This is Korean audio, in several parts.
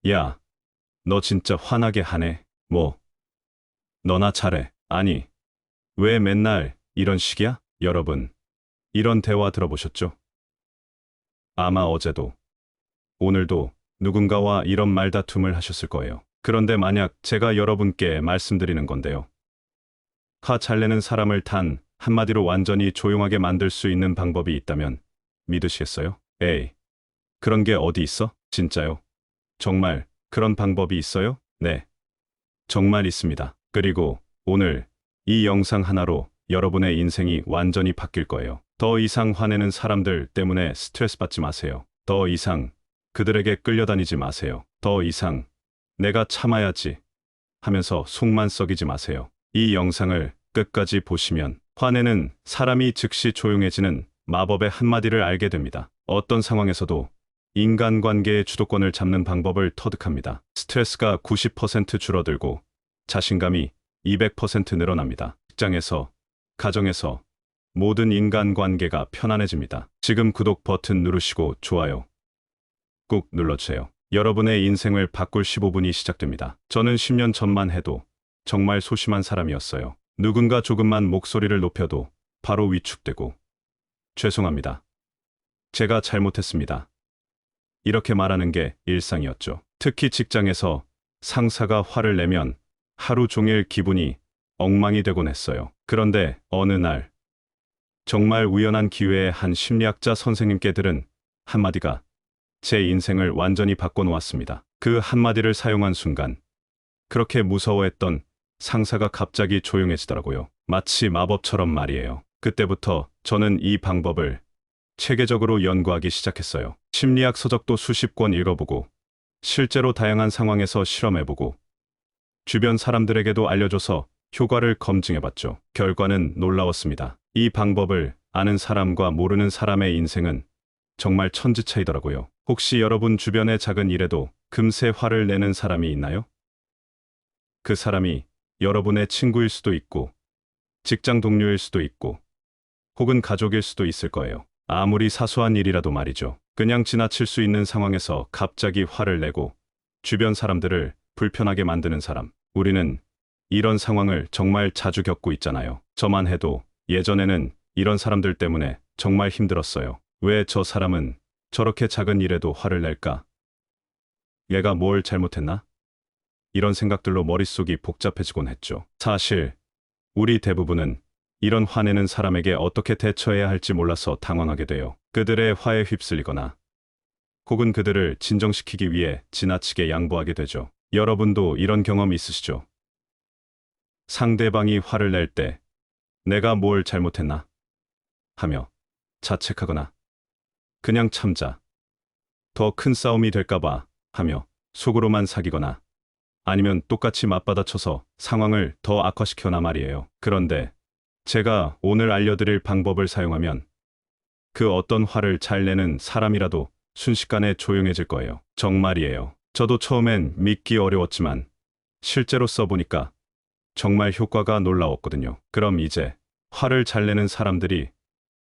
야, 너 진짜 화나게 하네. 뭐, 너나 잘해. 아니, 왜 맨날 이런 식이야? 여러분, 이런 대화 들어보셨죠? 아마 어제도, 오늘도 누군가와 이런 말다툼을 하셨을 거예요. 그런데 만약 제가 여러분께 말씀드리는 건데요. 화 잘 내는 사람을 단 한마디로 완전히 조용하게 만들 수 있는 방법이 있다면 믿으시겠어요? 에이, 그런 게 어디 있어? 진짜요? 정말 그런 방법이 있어요? 네, 정말 있습니다. 그리고 오늘 이 영상 하나로 여러분의 인생이 완전히 바뀔 거예요. 더 이상 화내는 사람들 때문에 스트레스 받지 마세요. 더 이상 그들에게 끌려다니지 마세요. 더 이상 내가 참아야지 하면서 속만 썩이지 마세요. 이 영상을 끝까지 보시면 화내는 사람이 즉시 조용해지는 마법의 한마디를 알게 됩니다. 어떤 상황에서도 인간관계의 주도권을 잡는 방법을 터득합니다. 스트레스가 90% 줄어들고 자신감이 200% 늘어납니다. 직장에서, 가정에서 모든 인간관계가 편안해집니다. 지금 구독 버튼 누르시고 좋아요 꾹 눌러주세요. 여러분의 인생을 바꿀 15분이 시작됩니다. 저는 10년 전만 해도 정말 소심한 사람이었어요. 누군가 조금만 목소리를 높여도 바로 위축되고 죄송합니다. 제가 잘못했습니다. 이렇게 말하는 게 일상이었죠. 특히 직장에서 상사가 화를 내면 하루 종일 기분이 엉망이 되곤 했어요. 그런데 어느 날 정말 우연한 기회에 한 심리학자 선생님께 들은 한마디가 제 인생을 완전히 바꿔놓았습니다. 그 한마디를 사용한 순간 그렇게 무서워했던 상사가 갑자기 조용해지더라고요. 마치 마법처럼 말이에요. 그때부터 저는 이 방법을 체계적으로 연구하기 시작했어요. 심리학 서적도 수십 권 읽어보고 실제로 다양한 상황에서 실험해보고 주변 사람들에게도 알려줘서 효과를 검증해봤죠. 결과는 놀라웠습니다. 이 방법을 아는 사람과 모르는 사람의 인생은 정말 천지 차이더라고요. 혹시 여러분 주변의 작은 일에도 금세 화를 내는 사람이 있나요? 그 사람이 여러분의 친구일 수도 있고 직장 동료일 수도 있고 혹은 가족일 수도 있을 거예요. 아무리 사소한 일이라도 말이죠. 그냥 지나칠 수 있는 상황에서 갑자기 화를 내고 주변 사람들을 불편하게 만드는 사람. 우리는 이런 상황을 정말 자주 겪고 있잖아요. 저만 해도 예전에는 이런 사람들 때문에 정말 힘들었어요. 왜 저 사람은 저렇게 작은 일에도 화를 낼까? 얘가 뭘 잘못했나? 이런 생각들로 머릿속이 복잡해지곤 했죠. 사실 우리 대부분은 이런 화내는 사람에게 어떻게 대처해야 할지 몰라서 당황하게 돼요. 그들의 화에 휩쓸리거나 혹은 그들을 진정시키기 위해 지나치게 양보하게 되죠. 여러분도 이런 경험 있으시죠? 상대방이 화를 낼 때 내가 뭘 잘못했나? 하며 자책하거나 그냥 참자. 더 큰 싸움이 될까봐 하며 속으로만 사귀거나 아니면 똑같이 맞받아쳐서 상황을 더 악화시켜나 말이에요. 그런데 제가 오늘 알려드릴 방법을 사용하면 그 어떤 화를 잘 내는 사람이라도 순식간에 조용해질 거예요. 정말이에요. 저도 처음엔 믿기 어려웠지만 실제로 써보니까 정말 효과가 놀라웠거든요. 그럼 이제 화를 잘 내는 사람들이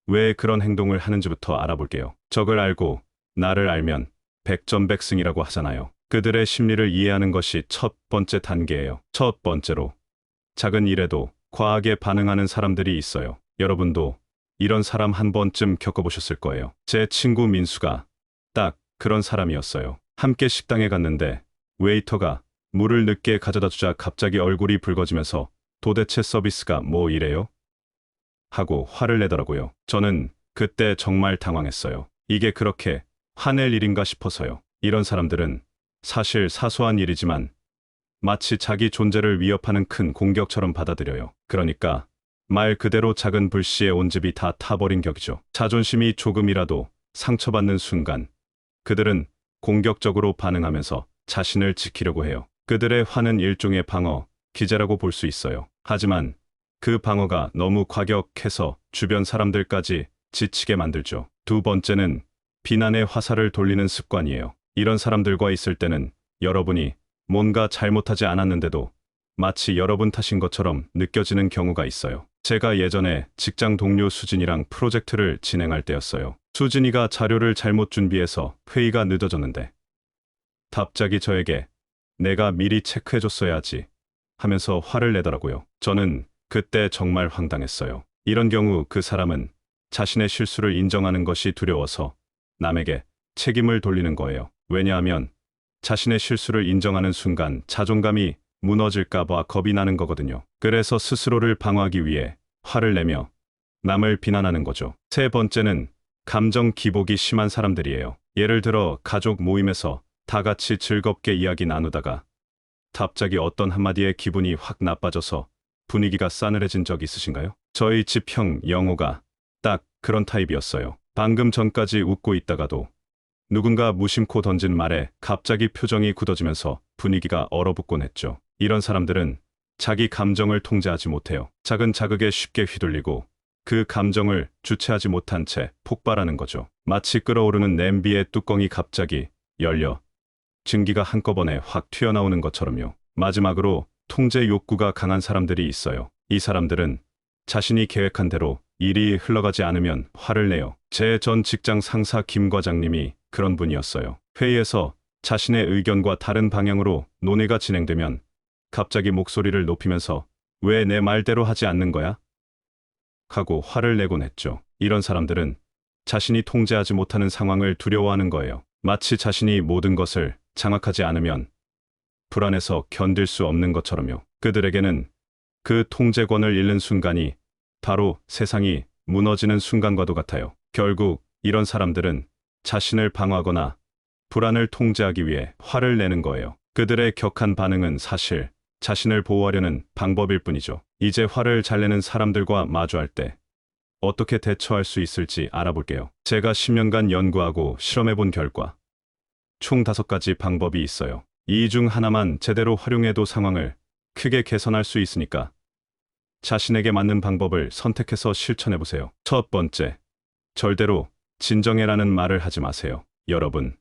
왜 그런 행동을 하는지부터 알아볼게요. 적을 알고 나를 알면 백전백승이라고 하잖아요. 그들의 심리를 이해하는 것이 첫 번째 단계예요. 첫 번째로 작은 일에도 과하게 반응하는 사람들이 있어요. 여러분도 이런 사람 한 번쯤 겪어보셨을 거예요. 제 친구 민수가 딱 그런 사람이었어요. 함께 식당에 갔는데 웨이터가 물을 늦게 가져다 주자 갑자기 얼굴이 붉어지면서 도대체 서비스가 뭐 이래요? 하고 화를 내더라고요. 저는 그때 정말 당황했어요. 이게 그렇게 화낼 일인가 싶어서요. 이런 사람들은 사실 사소한 일이지만 마치 자기 존재를 위협하는 큰 공격처럼 받아들여요. 그러니까 말 그대로 작은 불씨에 온 집이 다 타버린 격이죠. 자존심이 조금이라도 상처받는 순간 그들은 공격적으로 반응하면서 자신을 지키려고 해요. 그들의 화는 일종의 방어, 기제라고 볼 수 있어요. 하지만 그 방어가 너무 과격해서 주변 사람들까지 지치게 만들죠. 두 번째는 비난의 화살을 돌리는 습관이에요. 이런 사람들과 있을 때는 여러분이 뭔가 잘못하지 않았는데도 마치 여러분 탓인 것처럼 느껴지는 경우가 있어요. 제가 예전에 직장 동료 수진이랑 프로젝트를 진행할 때였어요. 수진이가 자료를 잘못 준비해서 회의가 늦어졌는데 갑자기 저에게 내가 미리 체크해줬어야지 하면서 화를 내더라고요. 저는 그때 정말 황당했어요. 이런 경우 그 사람은 자신의 실수를 인정하는 것이 두려워서 남에게 책임을 돌리는 거예요. 왜냐하면 자신의 실수를 인정하는 순간 자존감이 무너질까봐 겁이 나는 거거든요. 그래서 스스로를 방어하기 위해 화를 내며 남을 비난하는 거죠. 세 번째는 감정 기복이 심한 사람들이에요. 예를 들어 가족 모임에서 다 같이 즐겁게 이야기 나누다가 갑자기 어떤 한마디에 기분이 확 나빠져서 분위기가 싸늘해진 적 있으신가요? 저희 집 형 영호가 딱 그런 타입이었어요. 방금 전까지 웃고 있다가도 누군가 무심코 던진 말에 갑자기 표정이 굳어지면서 분위기가 얼어붙곤 했죠. 이런 사람들은 자기 감정을 통제하지 못해요. 작은 자극에 쉽게 휘둘리고 그 감정을 주체하지 못한 채 폭발하는 거죠. 마치 끓어오르는 냄비의 뚜껑이 갑자기 열려 증기가 한꺼번에 확 튀어나오는 것처럼요. 마지막으로 통제 욕구가 강한 사람들이 있어요. 이 사람들은 자신이 계획한 대로 일이 흘러가지 않으면 화를 내요. 제 전 직장 상사 김 과장님이 그런 분이었어요. 회의에서 자신의 의견과 다른 방향으로 논의가 진행되면 갑자기 목소리를 높이면서 왜 내 말대로 하지 않는 거야? 하고 화를 내곤 했죠. 이런 사람들은 자신이 통제하지 못하는 상황을 두려워하는 거예요. 마치 자신이 모든 것을 장악하지 않으면 불안해서 견딜 수 없는 것처럼요. 그들에게는 그 통제권을 잃는 순간이 바로 세상이 무너지는 순간과도 같아요. 결국 이런 사람들은 자신을 방어하거나 불안을 통제하기 위해 화를 내는 거예요. 그들의 격한 반응은 사실 자신을 보호하려는 방법일 뿐이죠. 이제 화를 잘 내는 사람들과 마주할 때 어떻게 대처할 수 있을지 알아볼게요. 제가 10년간 연구하고 실험해본 결과 총 5가지 방법이 있어요. 이 중 하나만 제대로 활용해도 상황을 크게 개선할 수 있으니까 자신에게 맞는 방법을 선택해서 실천해보세요. 첫 번째, 절대로 진정해라는 말을 하지 마세요. 여러분,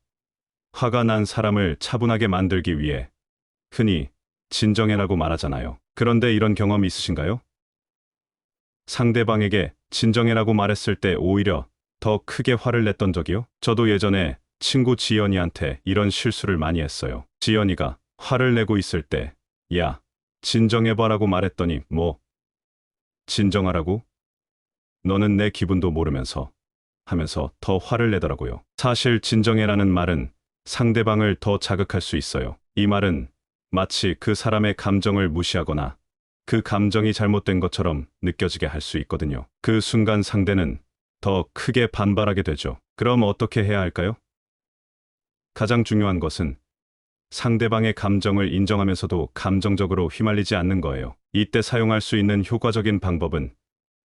화가 난 사람을 차분하게 만들기 위해 흔히 진정해라고 말하잖아요. 그런데 이런 경험 있으신가요? 상대방에게 진정해라고 말했을 때 오히려 더 크게 화를 냈던 적이요? 저도 예전에 친구 지연이한테 이런 실수를 많이 했어요. 지연이가 화를 내고 있을 때, 야, 진정해봐라고 말했더니 뭐? 진정하라고? 너는 내 기분도 모르면서 하면서 더 화를 내더라고요. 사실 진정해라는 말은 상대방을 더 자극할 수 있어요. 이 말은 마치 그 사람의 감정을 무시하거나 그 감정이 잘못된 것처럼 느껴지게 할 수 있거든요. 그 순간 상대는 더 크게 반발하게 되죠. 그럼 어떻게 해야 할까요? 가장 중요한 것은 상대방의 감정을 인정하면서도 감정적으로 휘말리지 않는 거예요. 이때 사용할 수 있는 효과적인 방법은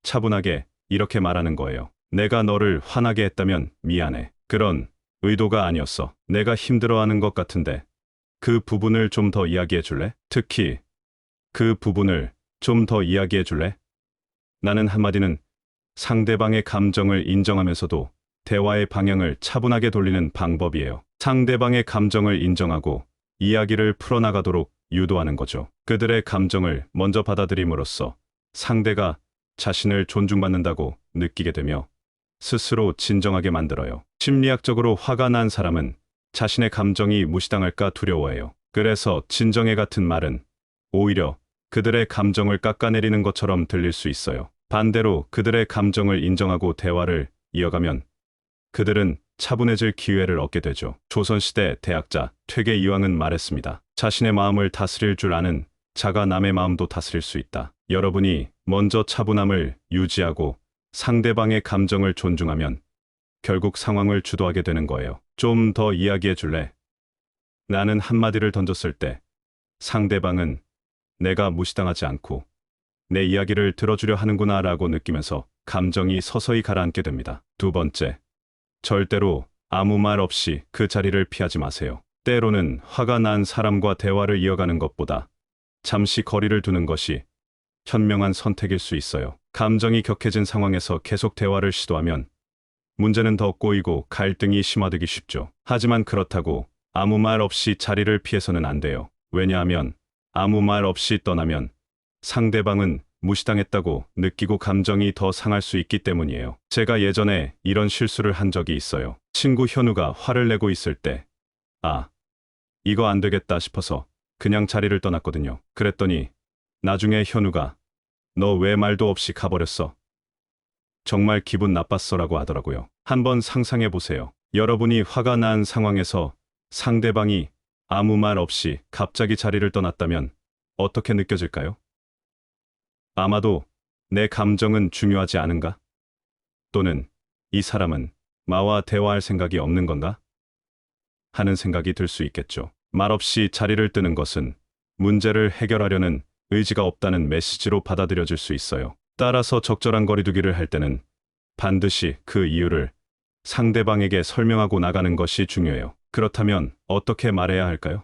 차분하게 이렇게 말하는 거예요. 내가 너를 화나게 했다면 미안해. 그런 의도가 아니었어. 내가 힘들어하는 것 같은데 그 부분을 좀 더 이야기해 줄래? 특히 그 부분을 좀 더 이야기해 줄래? 나는 한마디는 상대방의 감정을 인정하면서도 대화의 방향을 차분하게 돌리는 방법이에요. 상대방의 감정을 인정하고 이야기를 풀어나가도록 유도하는 거죠. 그들의 감정을 먼저 받아들임으로써 상대가 자신을 존중받는다고 느끼게 되며 스스로 진정하게 만들어요. 심리학적으로 화가 난 사람은 자신의 감정이 무시당할까 두려워해요. 그래서 진정해 같은 말은 오히려 그들의 감정을 깎아내리는 것처럼 들릴 수 있어요. 반대로 그들의 감정을 인정하고 대화를 이어가면 그들은 차분해질 기회를 얻게 되죠. 조선시대 대학자 퇴계 이황은 말했습니다. 자신의 마음을 다스릴 줄 아는 자가 남의 마음도 다스릴 수 있다. 여러분이 먼저 차분함을 유지하고 상대방의 감정을 존중하면 결국 상황을 주도하게 되는 거예요. 좀 더 이야기해 줄래? 나는 한마디를 던졌을 때 상대방은 내가 무시당하지 않고 내 이야기를 들어주려 하는구나 라고 느끼면서 감정이 서서히 가라앉게 됩니다. 두 번째, 절대로 아무 말 없이 그 자리를 피하지 마세요. 때로는 화가 난 사람과 대화를 이어가는 것보다 잠시 거리를 두는 것이 현명한 선택일 수 있어요. 감정이 격해진 상황에서 계속 대화를 시도하면 문제는 더 꼬이고 갈등이 심화되기 쉽죠. 하지만 그렇다고 아무 말 없이 자리를 피해서는 안 돼요. 왜냐하면 아무 말 없이 떠나면 상대방은 무시당했다고 느끼고 감정이 더 상할 수 있기 때문이에요. 제가 예전에 이런 실수를 한 적이 있어요. 친구 현우가 화를 내고 있을 때, 아, 이거 안 되겠다 싶어서 그냥 자리를 떠났거든요. 그랬더니 나중에 현우가 너 왜 말도 없이 가버렸어? 정말 기분 나빴어라고 하더라고요. 한번 상상해 보세요. 여러분이 화가 난 상황에서 상대방이 아무 말 없이 갑자기 자리를 떠났다면 어떻게 느껴질까요? 아마도 내 감정은 중요하지 않은가? 또는 이 사람은 나와 대화할 생각이 없는 건가? 하는 생각이 들 수 있겠죠. 말없이 자리를 뜨는 것은 문제를 해결하려는 의지가 없다는 메시지로 받아들여질 수 있어요. 따라서 적절한 거리두기를 할 때는 반드시 그 이유를 상대방에게 설명하고 나가는 것이 중요해요. 그렇다면 어떻게 말해야 할까요?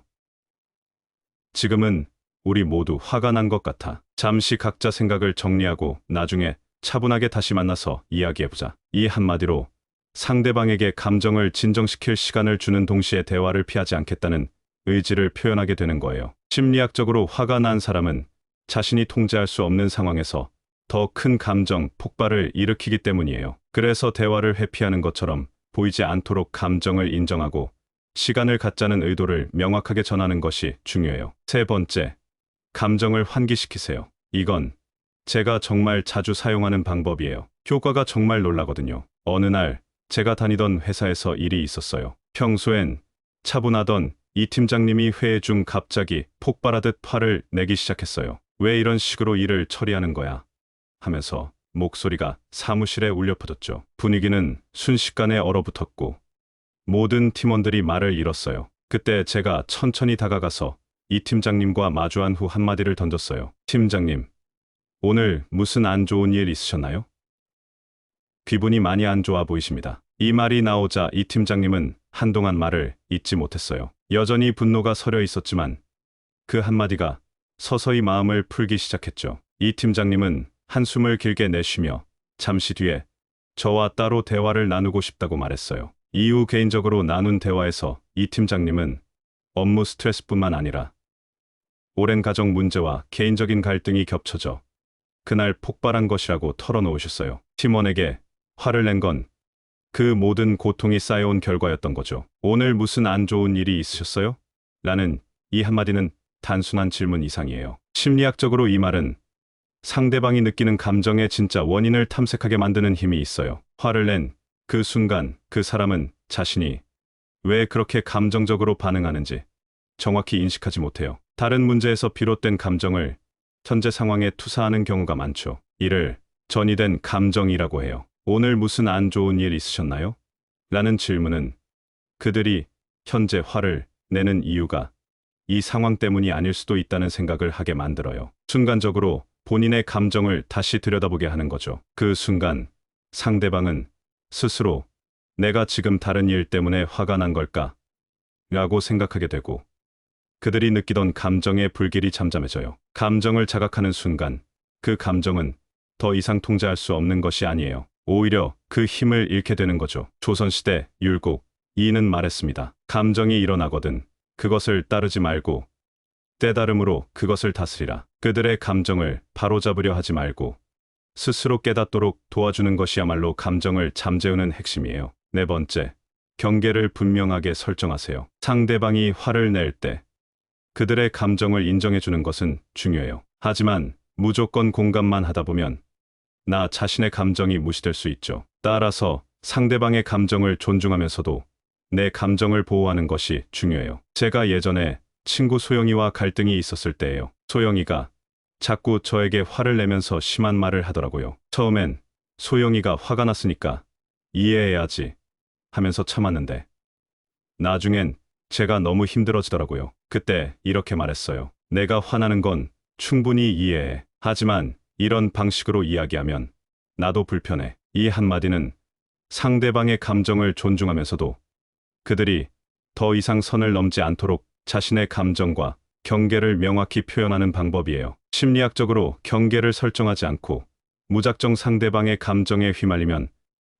지금은 우리 모두 화가 난 것 같아. 잠시 각자 생각을 정리하고 나중에 차분하게 다시 만나서 이야기해보자. 이 한마디로 상대방에게 감정을 진정시킬 시간을 주는 동시에 대화를 피하지 않겠다는 의지를 표현하게 되는 거예요. 심리학적으로 화가 난 사람은 자신이 통제할 수 없는 상황에서 더 큰 감정 폭발을 일으키기 때문이에요. 그래서 대화를 회피하는 것처럼 보이지 않도록 감정을 인정하고 시간을 갖자는 의도를 명확하게 전하는 것이 중요해요. 세 번째, 감정을 환기시키세요. 이건 제가 정말 자주 사용하는 방법이에요. 효과가 정말 놀라거든요. 어느 날 제가 다니던 회사에서 일이 있었어요. 평소엔 차분하던 이 팀장님이 회의 중 갑자기 폭발하듯 화를 내기 시작했어요. 왜 이런 식으로 일을 처리하는 거야? 하면서 목소리가 사무실에 울려 퍼졌죠. 분위기는 순식간에 얼어붙었고 모든 팀원들이 말을 잃었어요. 그때 제가 천천히 다가가서 이 팀장님과 마주한 후 한마디를 던졌어요. 팀장님, 오늘 무슨 안 좋은 일 있으셨나요? 기분이 많이 안 좋아 보이십니다. 이 말이 나오자 이 팀장님은 한동안 말을 잇지 못했어요. 여전히 분노가 서려 있었지만 그 한마디가 서서히 마음을 풀기 시작했죠. 이 팀장님은 한숨을 길게 내쉬며 잠시 뒤에 저와 따로 대화를 나누고 싶다고 말했어요. 이후 개인적으로 나눈 대화에서 이 팀장님은 업무 스트레스뿐만 아니라 오랜 가정 문제와 개인적인 갈등이 겹쳐져 그날 폭발한 것이라고 털어놓으셨어요. 팀원에게 화를 낸 건 그 모든 고통이 쌓여온 결과였던 거죠. 오늘 무슨 안 좋은 일이 있으셨어요? 라는 이 한마디는 단순한 질문 이상이에요. 심리학적으로 이 말은 상대방이 느끼는 감정의 진짜 원인을 탐색하게 만드는 힘이 있어요. 화를 낸 그 순간 그 사람은 자신이 왜 그렇게 감정적으로 반응하는지 정확히 인식하지 못해요. 다른 문제에서 비롯된 감정을 현재 상황에 투사하는 경우가 많죠. 이를 전이된 감정이라고 해요. 오늘 무슨 안 좋은 일 있으셨나요? 라는 질문은 그들이 현재 화를 내는 이유가 이 상황 때문이 아닐 수도 있다는 생각을 하게 만들어요. 순간적으로 본인의 감정을 다시 들여다보게 하는 거죠. 그 순간 상대방은 스스로 내가 지금 다른 일 때문에 화가 난 걸까? 라고 생각하게 되고 그들이 느끼던 감정의 불길이 잠잠해져요. 감정을 자각하는 순간 그 감정은 더 이상 통제할 수 없는 것이 아니에요. 오히려 그 힘을 잃게 되는 거죠. 조선시대 율곡 이인은 말했습니다. 감정이 일어나거든 그것을 따르지 말고 때다름으로 그것을 다스리라. 그들의 감정을 바로잡으려 하지 말고 스스로 깨닫도록 도와주는 것이야말로 감정을 잠재우는 핵심이에요. 네 번째, 경계를 분명하게 설정하세요. 상대방이 화를 낼 때 그들의 감정을 인정해주는 것은 중요해요. 하지만 무조건 공감만 하다 보면 나 자신의 감정이 무시될 수 있죠. 따라서 상대방의 감정을 존중하면서도 내 감정을 보호하는 것이 중요해요. 제가 예전에 친구 소영이와 갈등이 있었을 때예요. 소영이가 자꾸 저에게 화를 내면서 심한 말을 하더라고요. 처음엔 소영이가 화가 났으니까 이해해야지 하면서 참았는데 나중엔 제가 너무 힘들어지더라고요. 그때 이렇게 말했어요. 내가 화나는 건 충분히 이해해. 하지만 이런 방식으로 이야기하면 나도 불편해. 이 한마디는 상대방의 감정을 존중하면서도 그들이 더 이상 선을 넘지 않도록 자신의 감정과 경계를 명확히 표현하는 방법이에요. 심리학적으로 경계를 설정하지 않고 무작정 상대방의 감정에 휘말리면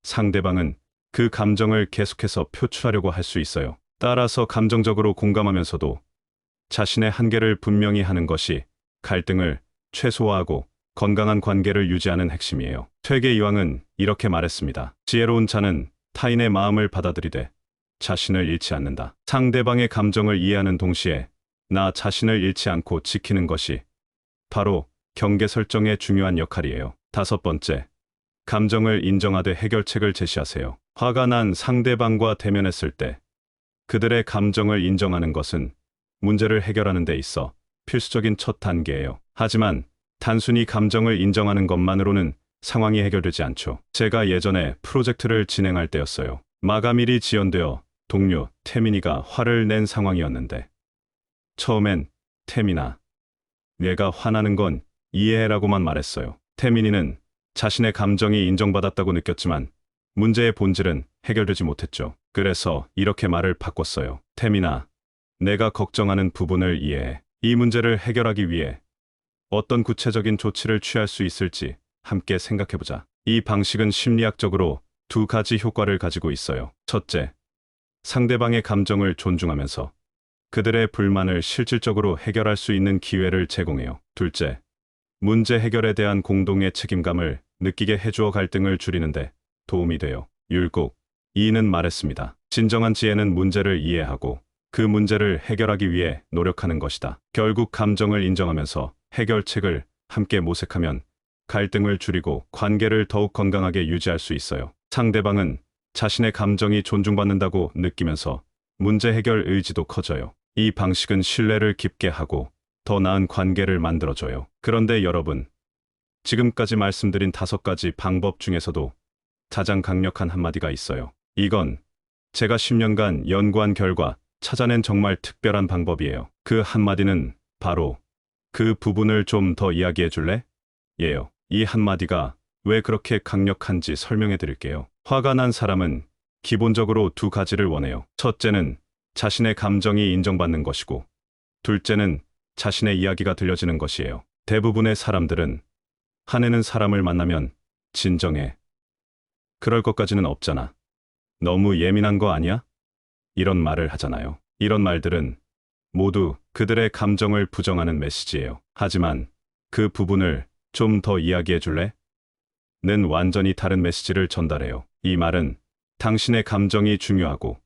상대방은 그 감정을 계속해서 표출하려고 할 수 있어요. 따라서 감정적으로 공감하면서도 자신의 한계를 분명히 하는 것이 갈등을 최소화하고 건강한 관계를 유지하는 핵심이에요. 퇴계 이황은 이렇게 말했습니다. 지혜로운 자는 타인의 마음을 받아들이되 자신을 잃지 않는다. 상대방의 감정을 이해하는 동시에 나 자신을 잃지 않고 지키는 것이 바로 경계 설정의 중요한 역할이에요. 5번째, 감정을 인정하되 해결책을 제시하세요. 화가 난 상대방과 대면했을 때 그들의 감정을 인정하는 것은 문제를 해결하는 데 있어 필수적인 첫 단계예요. 하지만 단순히 감정을 인정하는 것만으로는 상황이 해결되지 않죠. 제가 예전에 프로젝트를 진행할 때였어요. 마감일이 지연되어 동료 태민이가 화를 낸 상황이었는데 처음엔 태민아, 내가 화나는 건 이해해라고만 말했어요. 태민이는 자신의 감정이 인정받았다고 느꼈지만 문제의 본질은 해결되지 못했죠. 그래서 이렇게 말을 바꿨어요. 태민아, 내가 걱정하는 부분을 이해해. 이 문제를 해결하기 위해 어떤 구체적인 조치를 취할 수 있을지 함께 생각해보자. 이 방식은 심리학적으로 2가지 효과를 가지고 있어요. 첫째, 상대방의 감정을 존중하면서 그들의 불만을 실질적으로 해결할 수 있는 기회를 제공해요. 둘째, 문제 해결에 대한 공동의 책임감을 느끼게 해주어 갈등을 줄이는데 도움이 돼요. 율곡 이인은 말했습니다. 진정한 지혜는 문제를 이해하고 그 문제를 해결하기 위해 노력하는 것이다. 결국 감정을 인정하면서 해결책을 함께 모색하면 갈등을 줄이고 관계를 더욱 건강하게 유지할 수 있어요. 상대방은 자신의 감정이 존중받는다고 느끼면서 문제 해결 의지도 커져요. 이 방식은 신뢰를 깊게 하고 더 나은 관계를 만들어줘요. 그런데 여러분, 지금까지 말씀드린 5가지 방법 중에서도 가장 강력한 한마디가 있어요. 이건 제가 10년간 연구한 결과 찾아낸 정말 특별한 방법이에요. 그 한마디는 바로 그 부분을 좀 더 이야기해 줄래? 예요. 이 한마디가 왜 그렇게 강력한지 설명해 드릴게요. 화가 난 사람은 기본적으로 2가지를 원해요. 첫째는 자신의 감정이 인정받는 것이고, 둘째는 자신의 이야기가 들려지는 것이에요. 대부분의 사람들은 화내는 사람을 만나면 진정해. 그럴 것까지는 없잖아. 너무 예민한 거 아니야? 이런 말을 하잖아요. 이런 말들은 모두 그들의 감정을 부정하는 메시지예요. 하지만 그 부분을 좀 더 이야기해 줄래? 는 완전히 다른 메시지를 전달해요. 이 말은 당신의 감정이 중요하고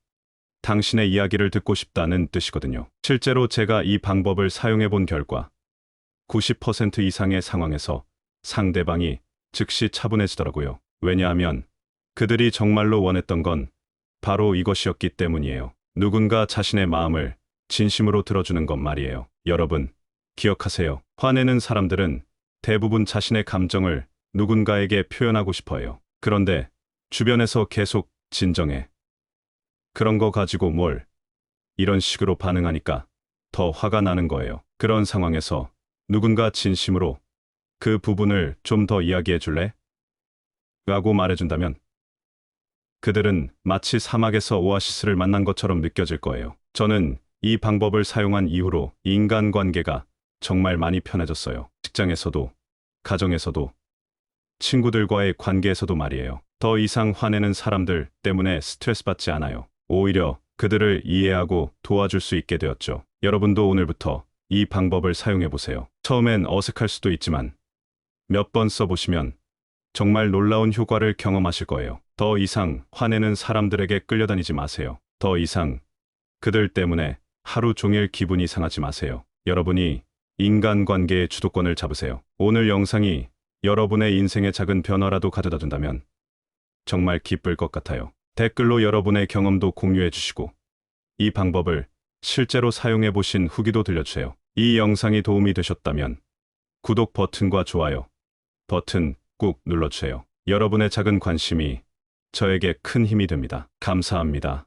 당신의 이야기를 듣고 싶다는 뜻이거든요. 실제로 제가 이 방법을 사용해 본 결과 90% 이상의 상황에서 상대방이 즉시 차분해지더라고요. 왜냐하면 그들이 정말로 원했던 건 바로 이것이었기 때문이에요. 누군가 자신의 마음을 진심으로 들어주는 것 말이에요. 여러분, 기억하세요. 화내는 사람들은 대부분 자신의 감정을 누군가에게 표현하고 싶어 해요. 그런데 주변에서 계속 진정해. 그런 거 가지고 뭘? 이런 식으로 반응하니까 더 화가 나는 거예요. 그런 상황에서 누군가 진심으로 그 부분을 좀 더 이야기해 줄래? 라고 말해준다면 그들은 마치 사막에서 오아시스를 만난 것처럼 느껴질 거예요. 저는 이 방법을 사용한 이후로 인간관계가 정말 많이 편해졌어요. 직장에서도, 가정에서도, 친구들과의 관계에서도 말이에요. 더 이상 화내는 사람들 때문에 스트레스 받지 않아요. 오히려 그들을 이해하고 도와줄 수 있게 되었죠. 여러분도 오늘부터 이 방법을 사용해 보세요. 처음엔 어색할 수도 있지만 몇 번 써보시면 정말 놀라운 효과를 경험하실 거예요. 더 이상 화내는 사람들에게 끌려다니지 마세요. 더 이상 그들 때문에 하루 종일 기분이 상하지 마세요. 여러분이 인간관계의 주도권을 잡으세요. 오늘 영상이 여러분의 인생에 작은 변화라도 가져다 준다면 정말 기쁠 것 같아요. 댓글로 여러분의 경험도 공유해 주시고 이 방법을 실제로 사용해 보신 후기도 들려주세요. 이 영상이 도움이 되셨다면 구독 버튼과 좋아요 버튼 꾹 눌러주세요. 여러분의 작은 관심이 저에게 큰 힘이 됩니다. 감사합니다.